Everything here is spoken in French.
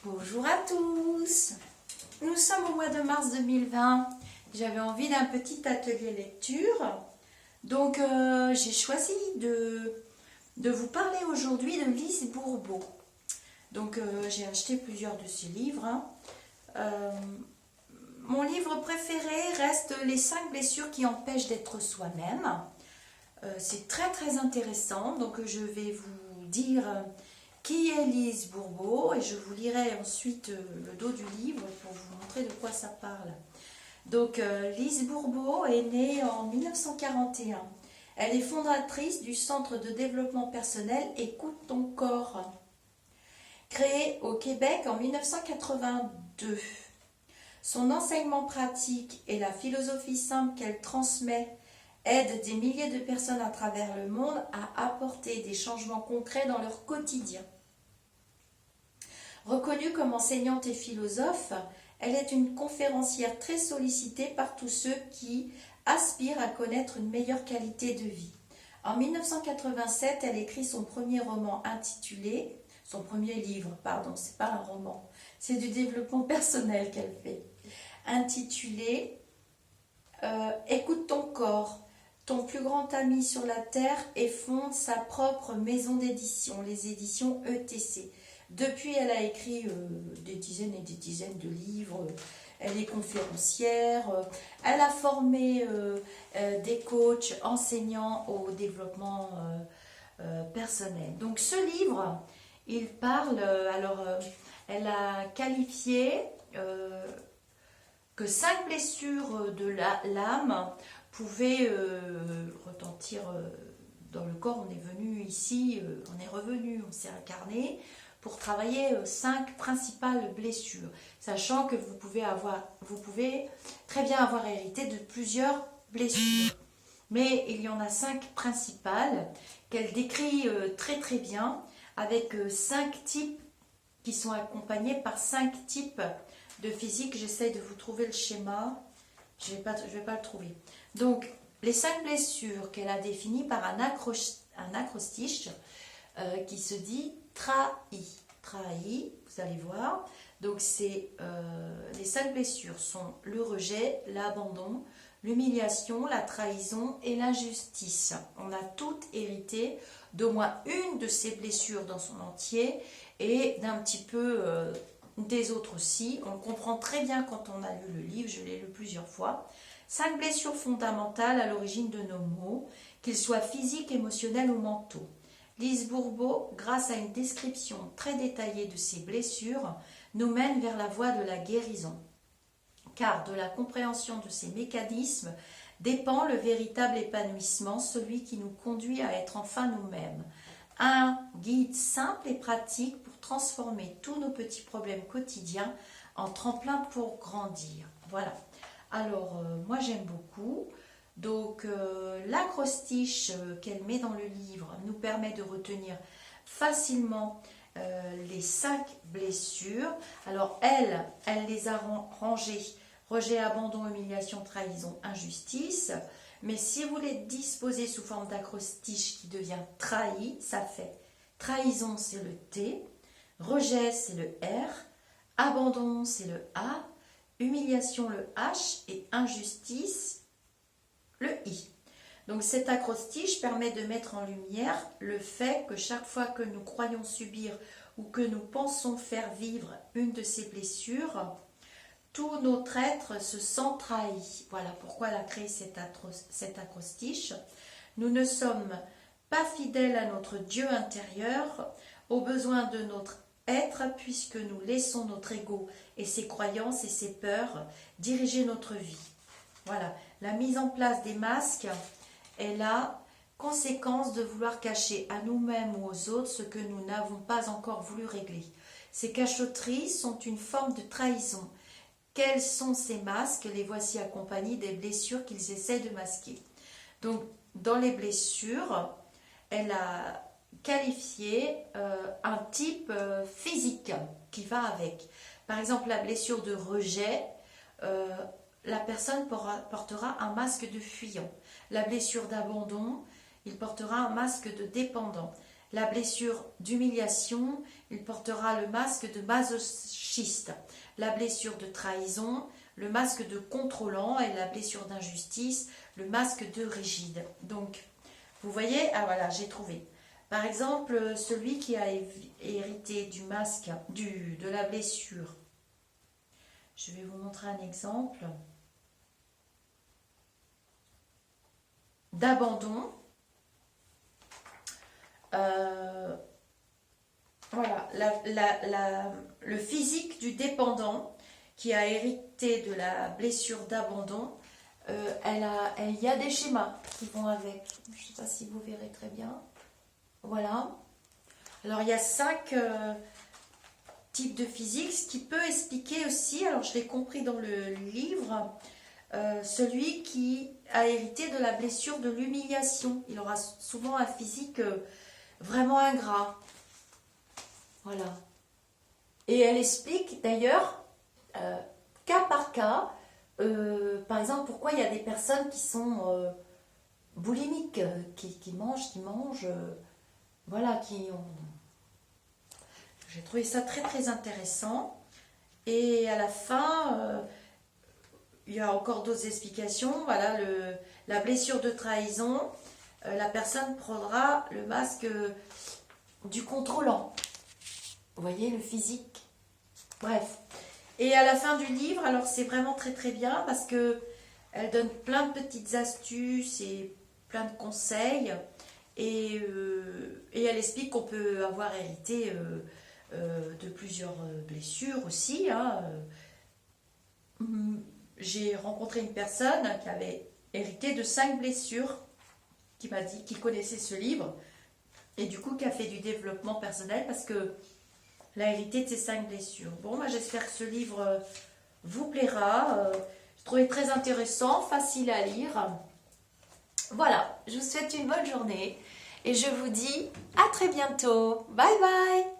Bonjour à tous. Nous sommes au mois de mars 2020. J'avais envie d'un petit atelier lecture. Donc j'ai choisi de vous parler aujourd'hui de Lise Bourbeau. Donc j'ai acheté plusieurs de ses livres. Mon livre préféré reste Les 5 blessures qui empêchent d'être soi-même. C'est très très intéressant. Donc je vais vous dire qui est Lise Bourbeau et je vous lirai ensuite le dos du livre pour vous montrer de quoi ça parle. Donc Lise Bourbeau est née en 1941. Elle est fondatrice du Centre de développement personnel Écoute ton corps, créé au Québec en 1982. Son enseignement pratique et la philosophie simple qu'elle transmet aident des milliers de personnes à travers le monde à apporter des changements concrets dans leur quotidien. Reconnue comme enseignante et philosophe, elle est une conférencière très sollicitée par tous ceux qui aspirent à connaître une meilleure qualité de vie. En 1987, elle écrit son premier roman intitulé, son premier livre, pardon, c'est pas un roman, c'est du développement personnel qu'elle fait, intitulé Écoute ton corps, ton plus grand ami sur la terre, et fonde sa propre maison d'édition, les éditions ETC. Depuis, elle a écrit des dizaines et des dizaines de livres. Elle est conférencière. Elle a formé des coachs enseignants au développement personnel. Donc ce livre, il parle, elle a qualifié que 5 blessures de l'âme pouvaient retentir dans le corps. On est venu ici, on est revenu, on s'est incarné pour travailler 5 principales blessures, sachant que vous pouvez très bien avoir hérité de plusieurs blessures. Mais il y en a 5 principales qu'elle décrit très très bien, avec 5 types qui sont accompagnés par 5 types de physique. J'essaie de vous trouver le schéma, je vais pas le trouver. Donc, les 5 blessures qu'elle a définies par un acrostiche qui se dit trahi. Trahi, vous allez voir. Donc, les 5 blessures sont le rejet, l'abandon, l'humiliation, la trahison et l'injustice. On a toutes hérité d'au moins une de ces blessures dans son entier et d'un petit peu des autres aussi. On comprend très bien quand on a lu le livre, je l'ai lu plusieurs fois. 5 blessures fondamentales à l'origine de nos maux, qu'ils soient physiques, émotionnels ou mentaux. Lise Bourbeau, grâce à une description très détaillée de ces blessures, nous mène vers la voie de la guérison. Car de la compréhension de ces mécanismes dépend le véritable épanouissement, celui qui nous conduit à être enfin nous-mêmes. Un guide simple et pratique pour transformer tous nos petits problèmes quotidiens en tremplin pour grandir. Voilà. Alors, moi j'aime beaucoup. Donc, l'acrostiche qu'elle met dans le livre nous permet de retenir facilement les 5 blessures. Alors, elle les a rangées: rejet, abandon, humiliation, trahison, injustice. Mais si vous les disposez sous forme d'acrostiche qui devient trahi, ça fait trahison, c'est le T, rejet, c'est le R, abandon, c'est le A, humiliation, le H, et injustice, le I. Donc cet acrostiche permet de mettre en lumière le fait que chaque fois que nous croyons subir ou que nous pensons faire vivre une de ces blessures, tout notre être se sent trahi. Voilà pourquoi elle a créé cet acrostiche. Nous ne sommes pas fidèles à notre Dieu intérieur, aux besoins de notre être, puisque nous laissons notre ego et ses croyances et ses peurs diriger notre vie. Voilà, la mise en place des masques est la conséquence de vouloir cacher à nous-mêmes ou aux autres ce que nous n'avons pas encore voulu régler. Ces cachotteries sont une forme de trahison. Quels sont ces masques? Les voici accompagnés des blessures qu'ils essaient de masquer. Donc, dans les blessures, elle a qualifié un type physique qui va avec. Par exemple, la blessure de rejet, la personne portera un masque de fuyant. La blessure d'abandon, il portera un masque de dépendant. la blessure d'humiliation, il portera le masque de masochiste. La blessure de trahison, le masque de contrôlant, et la blessure d'injustice, le masque de rigide. Donc, vous voyez, ah voilà, j'ai trouvé. Par exemple, celui qui a hérité du masque, de la blessure. Je vais vous montrer un exemple. D'abandon. Voilà, le physique du dépendant qui a hérité de la blessure d'abandon, il y a des schémas qui vont avec. Je ne sais pas si vous verrez très bien. Voilà. Alors, il y a 5 types de physique, ce qui peut expliquer aussi, alors je l'ai compris dans le livre, celui qui a hérité de la blessure de l'humiliation. Il aura souvent un physique vraiment ingrat. Voilà. Et elle explique d'ailleurs, cas par cas, par exemple, pourquoi il y a des personnes qui sont boulimiques, qui mangent, voilà, qui ont... J'ai trouvé ça très très intéressant. Et à la fin, il y a encore d'autres explications. Voilà, la blessure de trahison, la personne prendra le masque du contrôlant. Vous voyez, le physique. Bref. Et à la fin du livre, alors c'est vraiment très très bien parce que elle donne plein de petites astuces et plein de conseils. Et elle explique qu'on peut avoir hérité de plusieurs blessures aussi. Hein. J'ai rencontré une personne qui avait hérité de 5 blessures, qui m'a dit qu'il connaissait ce livre, et du coup qui a fait du développement personnel parce que a hérité de ces 5 blessures. Bon, moi j'espère que ce livre vous plaira. Je trouvais très intéressant, facile à lire. Voilà, je vous souhaite une bonne journée et je vous dis à très bientôt. Bye bye!